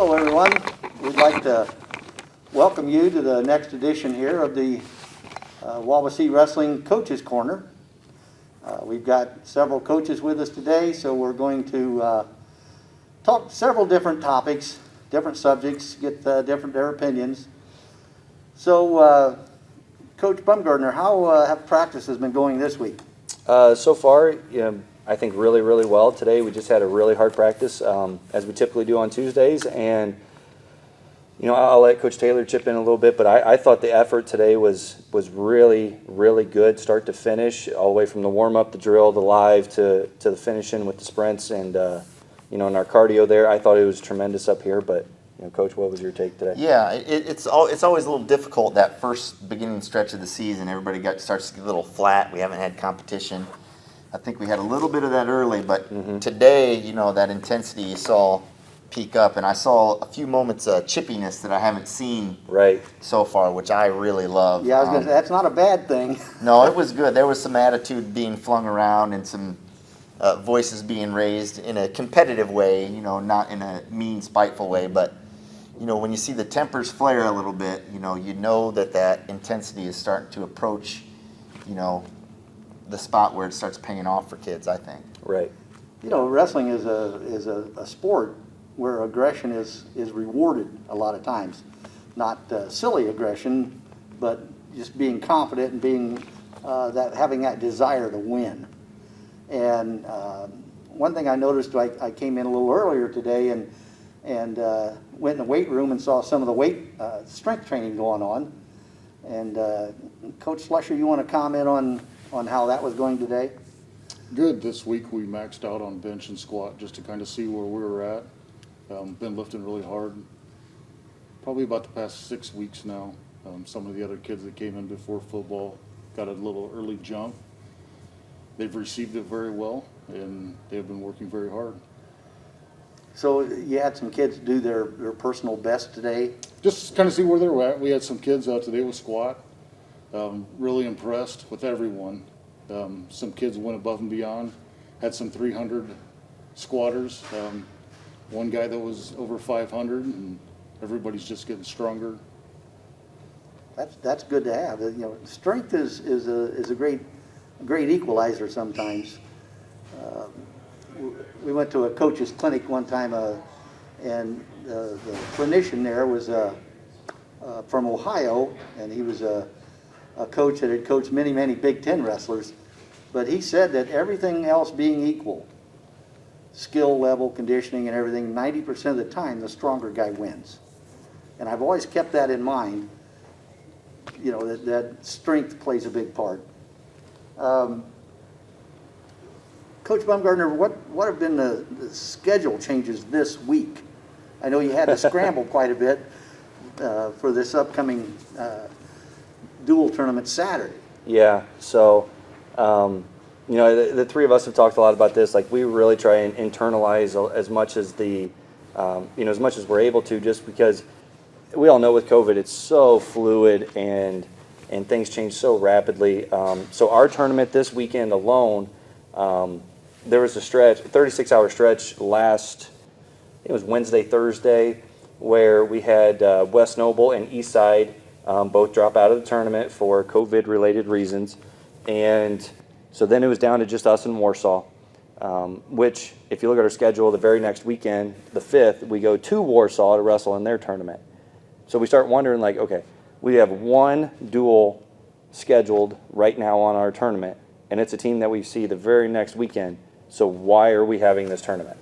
Hello, everyone. We'd like to welcome you to the next edition here of the Wawasee Wrestling Coaches Corner. We've got several coaches with us today, so we're going to talk several different topics, different subjects, get their opinions. So, Coach Bumgardner, how have practices been going this week? So far, I think really, really well. Today we just had a really hard practice, as we typically do on Tuesdays, and I'll let Coach Taylor chip in a little bit, but I thought the effort today was really, really good, start to finish, all the way from the warm-up, the drill, the live, to the finishing with the sprints, and in our cardio there. I thought it was tremendous up here, but Coach, what was your take today? Yeah, it's always a little difficult, that first beginning stretch of the season. Everybody starts to get a little flat. We haven't had competition. I think we had a little bit of that early, but today, that intensity you saw peak up, and I saw a few moments of chippiness that I haven't seen so far, which I really love. Yeah, I was going to say, that's not a bad thing. No, it was good. There was some attitude being flung around and some voices being raised in a competitive way, not in a mean, spiteful way, but when you see the tempers flare a little bit, you know that intensity is starting to approach, the spot where it starts paying off for kids, I think. Right. Wrestling is a sport where aggression is rewarded a lot of times. Not silly aggression, but just being confident and being having that desire to win. And one thing I noticed, I came in a little earlier today and went in the weight room and saw some of the strength training going on. And Coach Slusher, you want to comment on how that was going today? Good. This week we maxed out on bench and squat just to kind of see where we were at. Been lifting really hard, probably about the past 6 weeks now. Some of the other kids that came in before football got a little early jump. They've received it very well, and they've been working very hard. So you had some kids do their personal best today? Just kind of see where they're at. We had some kids out today with squat. Really impressed with everyone. Some kids went above and beyond. Had some 300 squatters. One guy that was over 500, and everybody's just getting stronger. That's good to have. Strength is a great equalizer sometimes. We went to a coach's clinic one time, and the clinician there was from Ohio, and he was a coach that had coached many, many Big Ten wrestlers. But he said that everything else being equal, skill level, conditioning, and everything, 90% of the time, the stronger guy wins. And I've always kept that in mind, that strength plays a big part. Coach Bumgardner, what have been the schedule changes this week? I know you had to scramble quite a bit for this upcoming dual tournament Saturday. Yeah, so the three of us have talked a lot about this. Like, we really try and internalize as much as as much as we're able to, just because we all know with COVID it's so fluid and things change so rapidly. So our tournament this weekend alone, there was a 36-hour stretch it was Wednesday, Thursday, where we had West Noble and Eastside both drop out of the tournament for COVID-related reasons. And so then it was down to just us in Warsaw, which, if you look at our schedule, the very next weekend, the 5th, we go to Warsaw to wrestle in their tournament. So we start wondering, okay, we have one duel scheduled right now on our tournament, and it's a team that we see the very next weekend. So why are we having this tournament?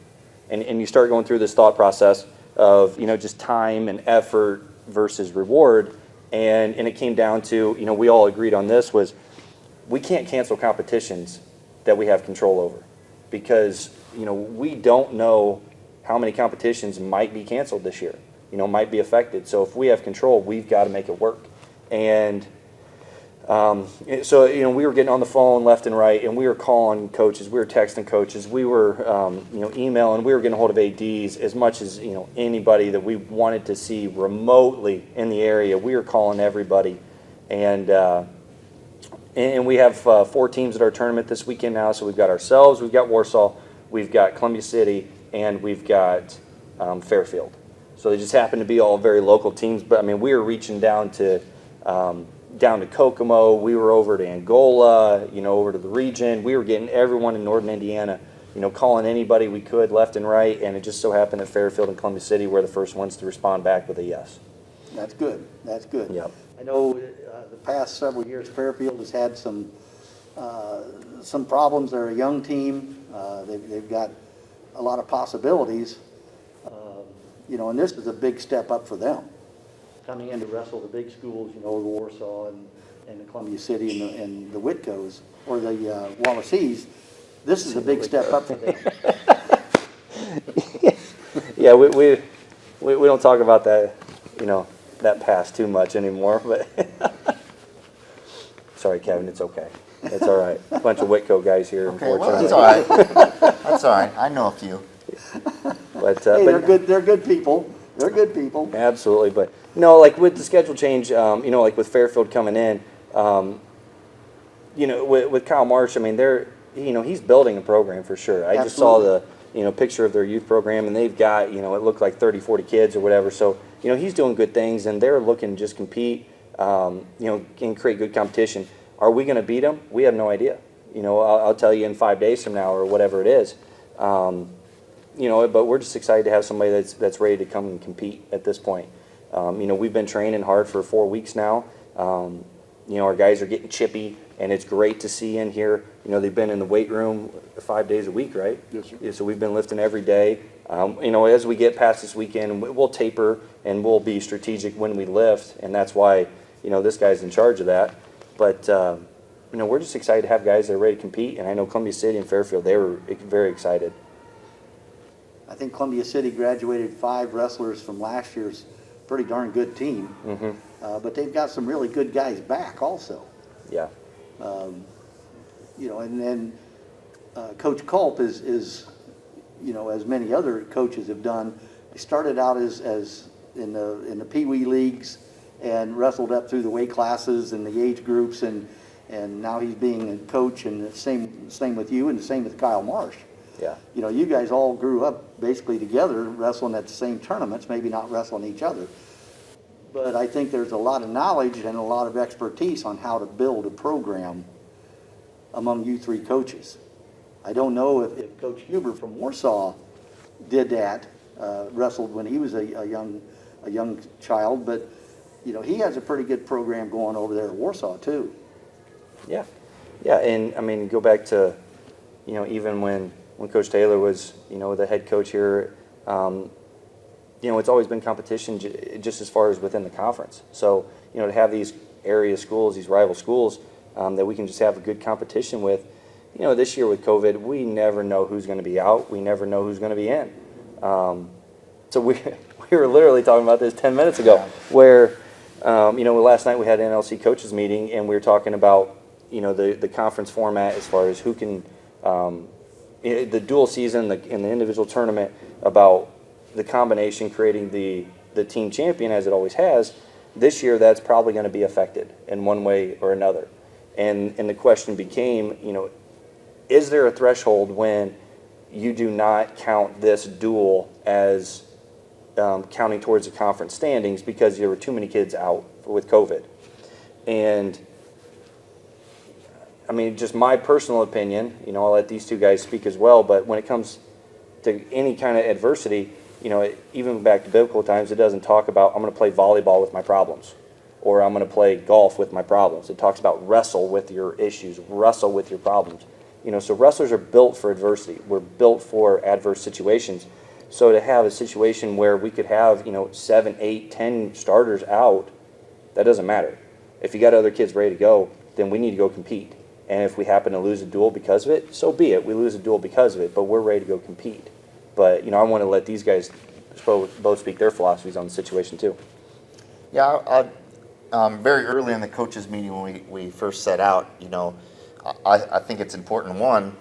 And you start going through this thought process of, just time and effort versus reward. And it came down to, we all agreed on this, was we can't cancel competitions that we have control over, because, we don't know how many competitions might be canceled this year, might be affected. So if we have control, we've got to make it work. And so, we were getting on the phone left and right, and we were calling coaches, we were texting coaches, we were, emailing, we were getting a hold of ADs as much as, anybody that we wanted to see remotely in the area. We were calling everybody, and we have 4 teams at our tournament this weekend now. So we've got ourselves, we've got Warsaw, we've got Columbia City, and we've got Fairfield. So they just happened to be all very local teams. But I mean, we were reaching down to Kokomo. We were over to Angola, over to the region. We were getting everyone in northern Indiana, calling anybody we could left and right. And it just so happened that Fairfield and Columbia City were the first ones to respond back with a yes. That's good. That's good. Yep. I know the past several years, Fairfield has had some problems. They're a young team. They've got a lot of possibilities. And this is a big step up for them. Coming in to wrestle the big schools, the Warsaw and the Columbia City and the Whitcos or the Wawasees, this is a big step up for them. Yeah, we don't talk about that, that past too much anymore. But sorry, Kevin, it's okay. It's all right. A bunch of Whitco guys here. Okay, well, unfortunately. that's all right. That's all right. I know a few. But Hey, they're good. They're good people. They're good people. Absolutely, but no, like with the schedule change, like with Fairfield coming in, with Kyle Marsh, I mean, he's building a program for sure. I just saw the, picture of their youth program, and they've got, it looked like 30, 40 kids or whatever. So, he's doing good things, and they're looking to just compete, and create good competition. Are we going to beat them? We have no idea. I'll tell you in 5 days from now or whatever it is. But we're just excited to have somebody that's ready to come and compete at this point. We've been training hard for 4 weeks now. Our guys are getting chippy, and it's great to see in here. They've been in the weight room 5 days a week, right? Yes, sir. Yeah, so we've been lifting every day. As we get past this weekend, we'll taper and we'll be strategic when we lift, and that's why, this guy's in charge of that. But, we're just excited to have guys that are ready to compete, and I know Columbia City and Fairfield, they were very excited. I think Columbia City graduated 5 wrestlers from last year's pretty darn good team. Mm-hmm. But they've got some really good guys back also. Yeah. And then Coach Culp is as many other coaches have done. He started out as in the Pee Wee leagues and wrestled up through the weight classes and the age groups, and now he's being a coach, and the same with you, and the same with Kyle Marsh. Yeah. You guys all grew up basically together, wrestling at the same tournaments, maybe not wrestling each other. But I think there's a lot of knowledge and a lot of expertise on how to build a program among you 3 coaches. I don't know if Coach Huber from Warsaw did that, wrestled when he was a young child, but he has a pretty good program going over there at Warsaw too. Yeah. Yeah, and I mean, go back to, even when Coach Taylor was, the head coach here, it's always been competition just as far as within the conference. So, to have these area schools, these rival schools, that we can just have a good competition with, this year with COVID, we never know who's going to be out. We never know who's going to be in. So we were literally talking about this 10 minutes ago, where, last night we had an NLC coaches meeting, and we were talking about, the conference format as far as who can, the dual season and the individual tournament, about the combination creating the team champion as it always has. This year, that's probably going to be affected in one way or another. And the question became, is there a threshold when you do not count this duel as counting towards the conference standings because there were too many kids out with COVID? And I mean, just my personal opinion, I'll let these 2 guys speak as well, but when it comes to any kind of adversity, even back to biblical times, it doesn't talk about, I'm going to play volleyball with my problems, or I'm going to play golf with my problems. It talks about wrestle with your issues, wrestle with your problems. So wrestlers are built for adversity. We're built for adverse situations. So to have a situation where we could have, 7, 8, 10 starters out, that doesn't matter. If you got other kids ready to go, then we need to go compete. And if we happen to lose a duel because of it, so be it. We lose a duel because of it, but we're ready to go compete. But, I want to let these guys both speak their philosophies on the situation too. Yeah, very early in the coaches meeting when we first set out, I think it's important, one,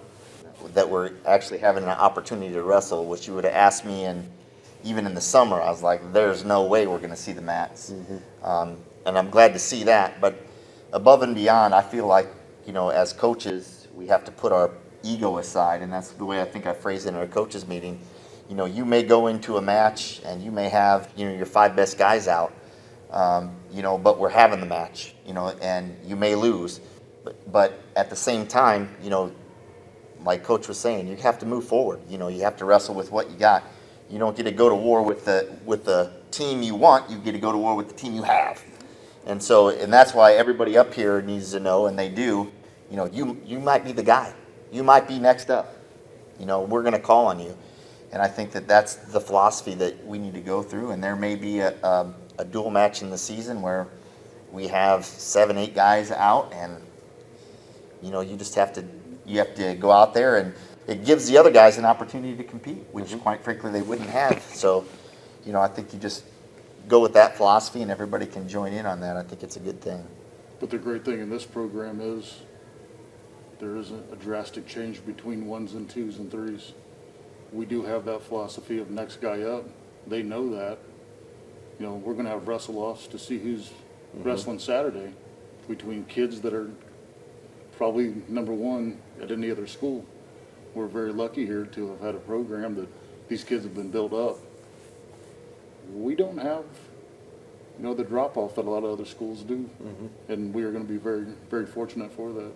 that we're actually having an opportunity to wrestle, which you would have asked me, and even in the summer, I was like, there's no way we're going to see the mats. Mm-hmm. And I'm glad to see that. But above and beyond, I feel like, as coaches, we have to put our ego aside, and that's the way I think I phrased it in our coaches meeting. You know, you may go into a match and you may have, you know, your 5 best guys out, you know, but we're having the match, you know, and you may lose. But at the same time, you know, like Coach was saying, you have to move forward. You know, you have to wrestle with what you got. You don't get to go to war with the team you want. You get to go to war with the team you have. And so, and that's why everybody up here needs to know, and they do. You know, you might be the guy. You might be next up. You know, we're going to call on you. And I think that that's the philosophy that we need to go through. And there may be a dual match in the season where we have 7, 8 guys out, and you know, you just have to go out there, and it gives the other guys an opportunity to compete, which quite frankly they wouldn't have. So, you know, I think you just go with that philosophy and everybody can join in on that. I think it's a good thing. But the great thing in this program is there isn't a drastic change between 1s and 2s and 3s. We do have that philosophy of next guy up. They know that. You know, we're going to have wrestle-offs to see who's wrestling Saturday between kids that are probably number 1 at any other school. We're very lucky here to have had a program that these kids have been built up. We don't have, you know, the drop-off that a lot of other schools do, and we are going to be very, very fortunate for that.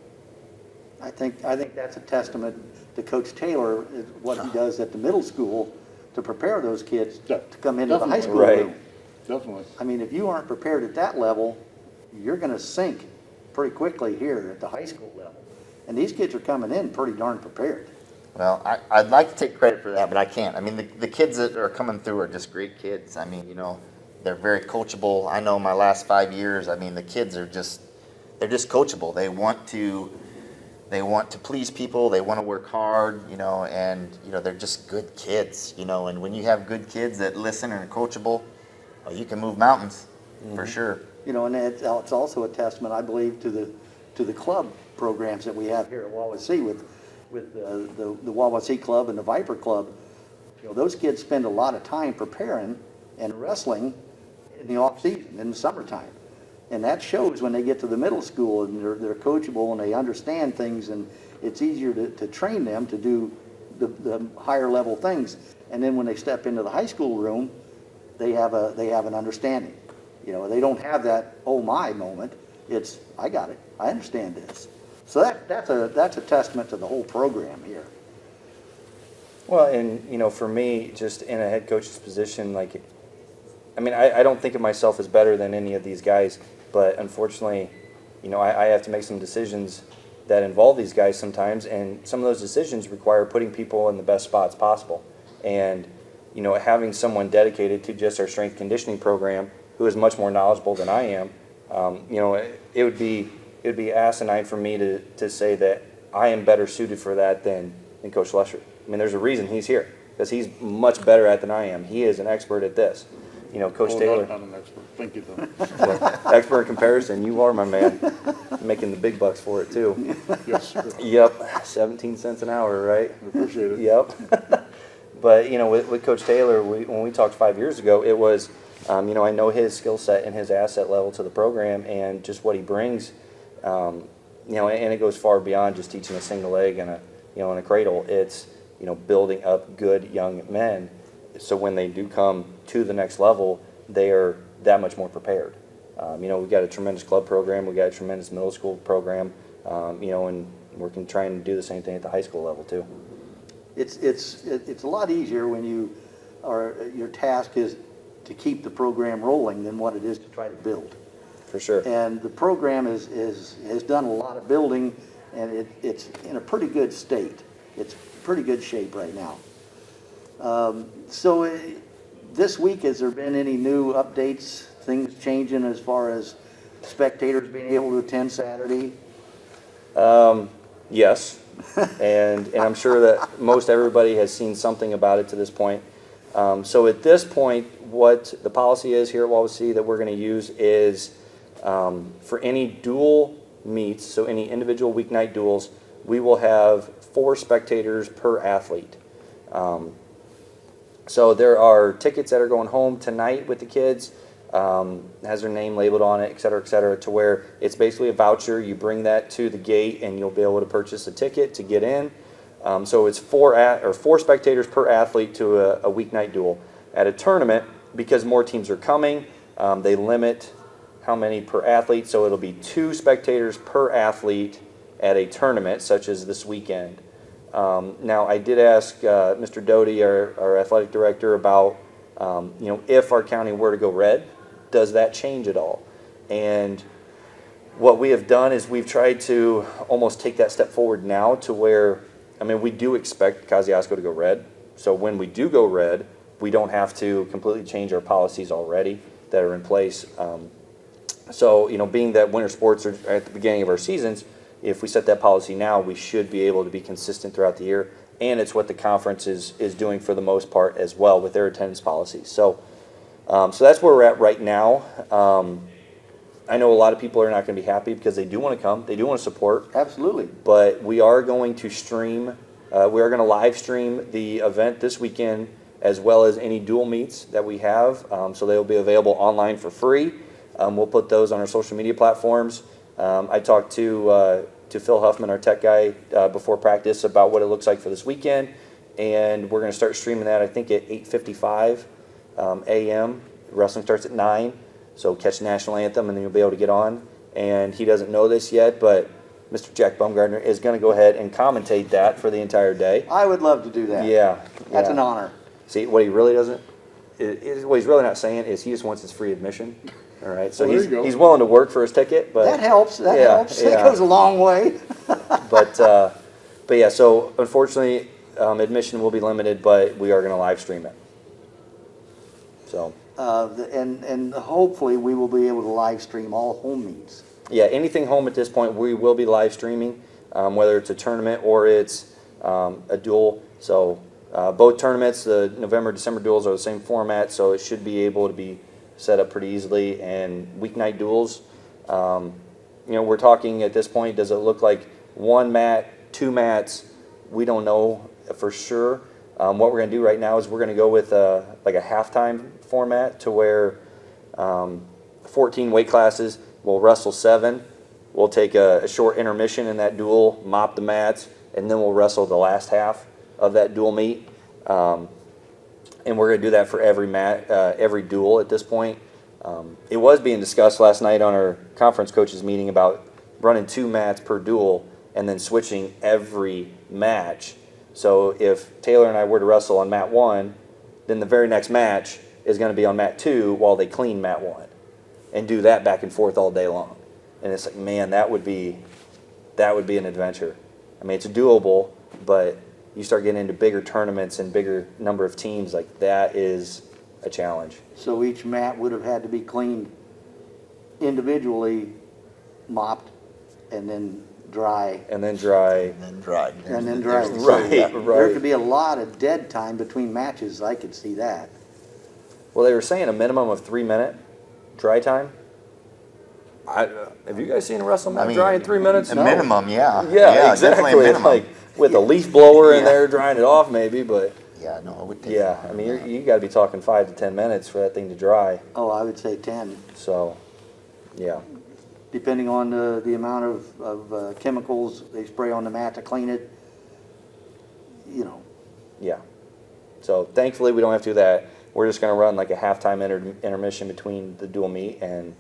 I think that's a testament to Coach Taylor, is what he does at the middle school to prepare those kids to come into the high school Right. room. Definitely. I mean, if you aren't prepared at that level, you're going to sink pretty quickly here at the high school level. And these kids are coming in pretty darn prepared. Well, I'd like to take credit for that, but I can't. I mean, the kids that are coming through are just great kids. I mean, you know, they're very coachable. I know my last 5 years, I mean, the kids are they're just coachable. They want to please people. They want to work hard, you know, and, you know, they're just good kids, you know. And when you have good kids that listen and are coachable, well, you can move mountains for sure. You know, and it's also a testament, I believe, to the club programs that we have here at Wawasee with the Wawasee Club and the Viper Club. You know, those kids spend a lot of time preparing and wrestling in the off season, in the summertime. And that shows when they get to the middle school, and they're coachable and they understand things, and it's easier to train them to do the higher level things. And then when they step into the high school room, they have an understanding. You know, they don't have that oh my moment. It's I got it. I understand this. So that's a testament to the whole program here. Well, and, you know, for me, just in a head coach's position, like, I mean, I don't think of myself as better than any of these guys, but unfortunately, you know, I have to make some decisions that involve these guys sometimes, and some of those decisions require putting people in the best spots possible. And, you know, having someone dedicated to just our strength conditioning program who is much more knowledgeable than I am, you know, it would be asinine for me to say that I am better suited for that than Coach Lesher. I mean, there's a reason he's here, because he's much better at than I am. He is an expert at this. You know, Coach Taylor. Not an expert. Thank you, though. Well, expert in comparison, you are my man. Making the big bucks for it too. Yes, sir. Yep, 17 cents an hour, right? I appreciate it. Yep. But, you know, with Coach Taylor, when we talked 5 years ago, it was, you know, I know his skill set and his asset level to the program and just what he brings, you know, and it goes far beyond just teaching a single leg and a cradle. It's, you know, building up good young men so when they do come to the next level, they are that much more prepared. You know, we've got a tremendous club program, we've got a tremendous middle school program, you know, and we're trying to do the same thing at the high school level too. It's a lot easier when your task is to keep the program rolling than what it is to try to build. For sure. And the program has done a lot of building, and it's in a pretty good state. It's pretty good shape right now. So this week, has there been any new updates, things changing as far as spectators being able to attend Saturday? Yes, and I'm sure that most everybody has seen something about it to this point. So at this point, what the policy is here at Wawasee that we're going to use is for any dual meets, so any individual weeknight duels, we will have 4 spectators per athlete. So there are tickets that are going home tonight with the kids, has their name labeled on it, et cetera, to where it's basically a voucher. You bring that to the gate and you'll be able to purchase a ticket to get in. So it's four spectators per athlete to a weeknight duel. At a tournament, because more teams are coming, they limit how many per athlete, so it'll be 2 spectators per athlete at a tournament, such as this weekend. Now, I did ask Mr. Doty, our athletic director, about if our county were to go red, does that change at all? And what we have done is we've tried to almost take that step forward now to where, we do expect Kosciuszko to go red. So when we do go red, we don't have to completely change our policies already that are in place. So, being that winter sports are at the beginning of our seasons, if we set that policy now, we should be able to be consistent throughout the year. And it's what the conference is doing for the most part as well with their attendance policies. So that's where we're at right now. I know a lot of people are not going to be happy because they do want to come. They do want to support. Absolutely. But we are going to stream. We are going to live stream the event this weekend, as well as any dual meets that we have. So they'll be available online for free. We'll put those on our social media platforms. I talked to Phil Huffman, our tech guy, before practice about what it looks like for this weekend, and we're going to start streaming that, I think, at 8:55 a.m. Wrestling starts at 9, so catch the national anthem, and then you'll be able to get on. And he doesn't know this yet, but Mr. Jack Baumgartner is going to go ahead and commentate that for the entire day. I would love to do that. Yeah. That's an honor. See, what he really doesn't, what he's really not saying is he just wants his free admission. All right, so he's willing to work for his ticket, but That helps. That yeah, helps. yeah. That goes a long way. but yeah. So unfortunately, admission will be limited, but we are going to live stream it. So And hopefully we will be able to live stream all home meets. yeah, anything home at this point, we will be live streaming, whether it's a tournament or it's a duel. So both tournaments, the November-December duels, are the same format, so it should be able to be set up pretty easily. And weeknight duels, we're talking at this point, does it look like 1 mat, 2 mats? We don't know for sure. What we're going to do right now is we're going to go with like a halftime format to where 14 weight classes, we'll wrestle 7. We'll take a short intermission in that duel, mop the mats, and then we'll wrestle the last half of that duel meet. And we're going to do that for every duel at this point. It was being discussed last night on our conference coaches meeting about running 2 mats per duel and then switching every match. So if Taylor and I were to wrestle on mat 1, then the very next match is going to be on mat 2 while they clean mat 1, and do that back and forth all day long. And it's like, man, that would be an adventure. It's doable, but you start getting into bigger tournaments and bigger number of teams, like that is a challenge. So each mat would have had to be cleaned individually, mopped, and then dry. And then dry. And then dry. And then dry. There's- Right, There right. could be a lot of dead time between matches. I could see that. Well, they were saying a minimum of 3-minute dry time. Have you guys seen a wrestle mat dry in 3 minutes? A minimum, yeah. Yeah, Definitely exactly. a minimum. Like with a leaf blower in Yeah. there drying it off, maybe, but Yeah, no, it would take. yeah, you got to be talking 5 to 10 minutes for that thing to dry. Oh, I would say 10, So, yeah, depending on the amount of chemicals they spray on the mat to clean it. yeah. So thankfully we don't have to do that. We're just going to run like a halftime intermission between the dual meet and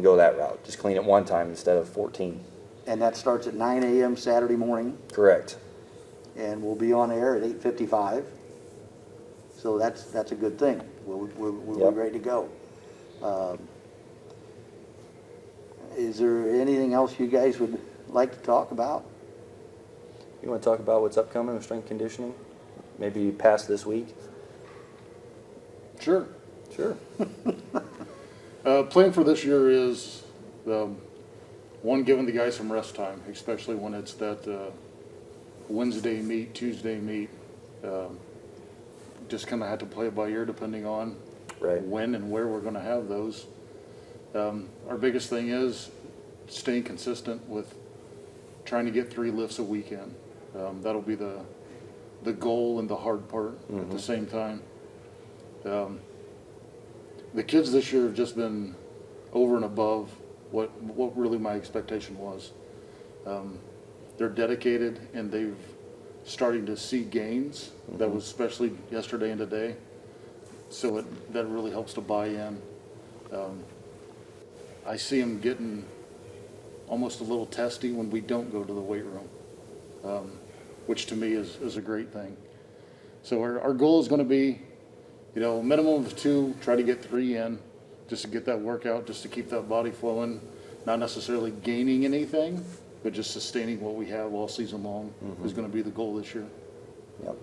go that route. Just clean it one time instead of 14. And that starts at 9 a.m. Saturday morning, Correct. and we'll be on air at 8:55. So that's a good thing. We'll Yep. be ready to go. Is there anything else you guys would like to talk about? You want to talk about what's upcoming with strength conditioning? Maybe past this week? Sure. Sure. Plan for this year is, one, giving the guys some rest time, especially when it's that Wednesday meet, Tuesday meet. Just kind of have to play it by ear depending on Right. when and where we're going to have those. Our biggest thing is staying consistent with trying to get 3 lifts a weekend. That'll be the goal and the hard part at the same time. The kids this year have just been over and above what really my expectation was. They're dedicated, and they've starting to see gains. That was especially yesterday and today. So that really helps to buy in. I see them getting almost a little testy when we don't go to the weight room, which to me is a great thing. So our goal is going to be, minimum of 2, try to get 3 in, just to get that workout, just to keep that body flowing, not necessarily gaining anything, but just sustaining what we have all season long is going to be the goal this year. Yep.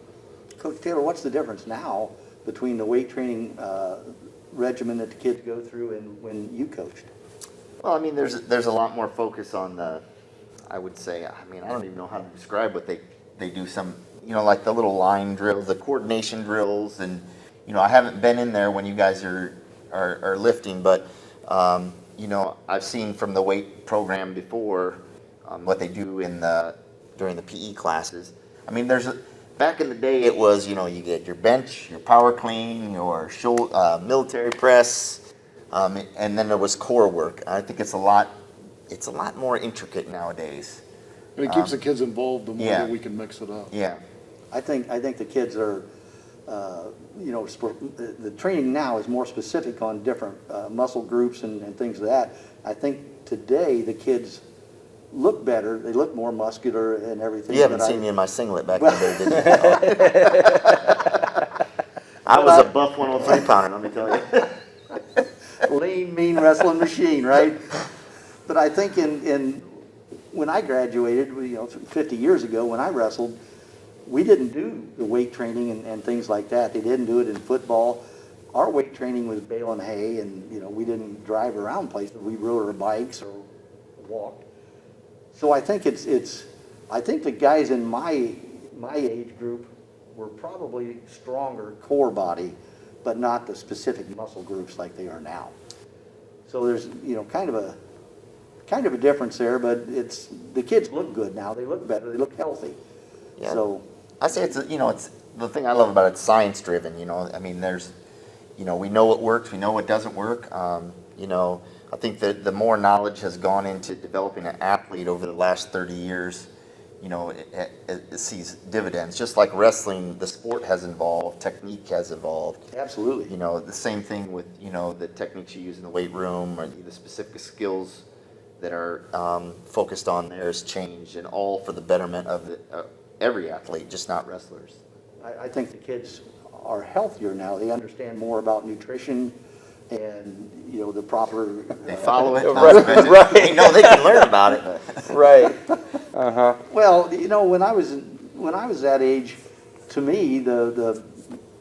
Coach Taylor, what's the difference now between the weight training regimen that the kids go through and when you coached? Well, I mean, there's a lot more focus on I would say, I don't even know how to describe what they do. Some, like the little line drills, the coordination drills, and, I haven't been in there when you guys are lifting, but, I've seen from the weight program before what they do during the PE classes. I mean, back in the day, it was, you get your bench, your power clean, your military press, and then there was core work. I think it's a lot more intricate nowadays. And it keeps the kids involved the more yeah. that we can mix it up. Yeah. I think the kids are, the training now is more specific on different muscle groups and things like that. I think today the kids look better. They look more muscular and everything. You haven't seen me in my singlet back in the day, did you? I was a buff 103 pounder, let me tell you. Lean, mean wrestling machine, right? But I think when I graduated, 50 years ago when I wrestled, we didn't do the weight training and things like that. They didn't do it in football. Our weight training was baling hay, and we didn't drive around places. We rode our bikes or walked. So I think I think the guys in my age group were probably stronger core body, but not the specific muscle groups like they are now. So there's kind of a difference there, but the kids look good now. They look better. They look healthy. Yeah. So I say it's the thing I love about it's science driven. I mean, there's, we know what works, we know what doesn't work. I think that the more knowledge has gone into developing an athlete over the last 30 years, it sees dividends. Just like wrestling, the sport has evolved, technique has evolved. absolutely. The same thing with, the techniques you use in the weight room or the specific skills that are focused on there has changed, and all for the betterment of every athlete, just not wrestlers. I think the kids are healthier now. They understand more about nutrition and the proper. They follow it. Right. They know they can learn about it. But. Right. Well, when I was that age, to me the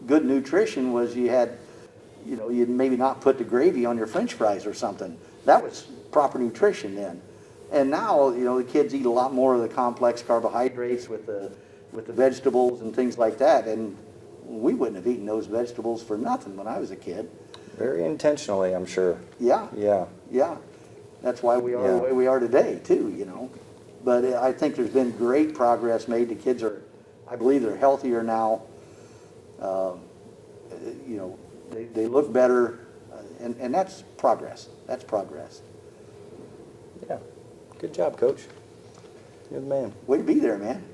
good nutrition was you'd maybe not put the gravy on your French fries or something. That was proper nutrition then. And now, the kids eat a lot more of the complex carbohydrates with the vegetables and things like that. And we wouldn't have eaten those vegetables for nothing when I was a kid. Very intentionally, I'm sure. Yeah. Yeah. Yeah. That's why we are the way we are today, too, But I think there's been great progress made. The kids I believe they're healthier now. They look better. And that's progress. That's progress. Yeah. Good job, Coach. You're the man. Way to be there, man.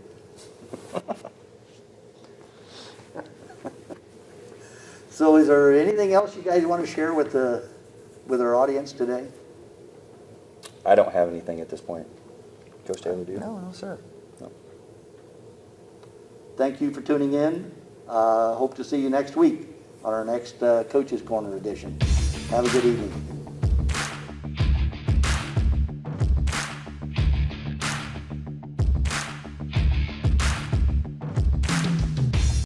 So is there anything else you guys want to share with our audience today? I don't have anything at this point. Coach Taylor, do you? No, sir. No. Thank you for tuning in. Hope to see you next week on our next Coach's Corner edition. Have a good evening.